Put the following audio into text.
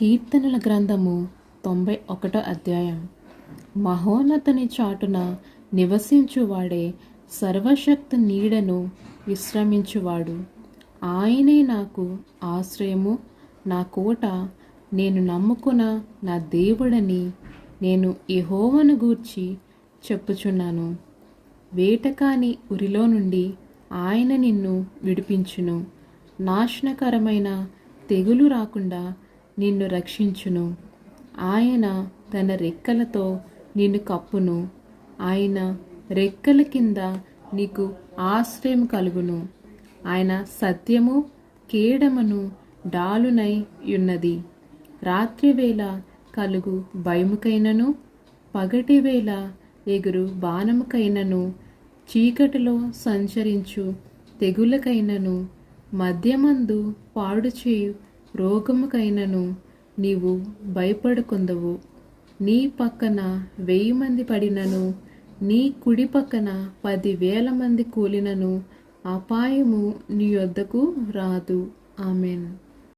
కీర్తనల గ్రంథము 91 అధ్యాయం. మహోన్నతుని చాటున నివసించువాడే సర్వశక్తి నీడను విశ్రమించువాడు. ఆయనే నాకు ఆశ్రయము, నా కోట, నేను నమ్ముకున్న నా దేవుడని నేను యెహోవాను గూర్చి చెప్పుచున్నాను. వేటకాని ఉరిలో నుండి ఆయన నిన్ను విడిపించును. నాశనకరమైన తెగులు రాకుండా నిన్ను రక్షించును. ఆయన తన రెక్కలతో నిన్ను కప్పును. ఆయన రెక్కల కింద నీకు ఆశ్రయం కలుగును. ఆయన సత్యము కేడమును డాలునై ఉన్నది. రాత్రివేళ కలుగు భయముకైనను, పగటివేళ ఎగురు బాణముకైనను, చీకటిలో సంచరించు తెగులకైనను, మధ్యమందు పాడుచేయు రోగముకైనను నీవు భయపడుకొందువు. నీ పక్కన 1000 మంది పడినను, నీ కుడి పక్కన 10,000 మంది కూలినను అపాయము నీ యొద్దకు రాదు. ఆమెన్.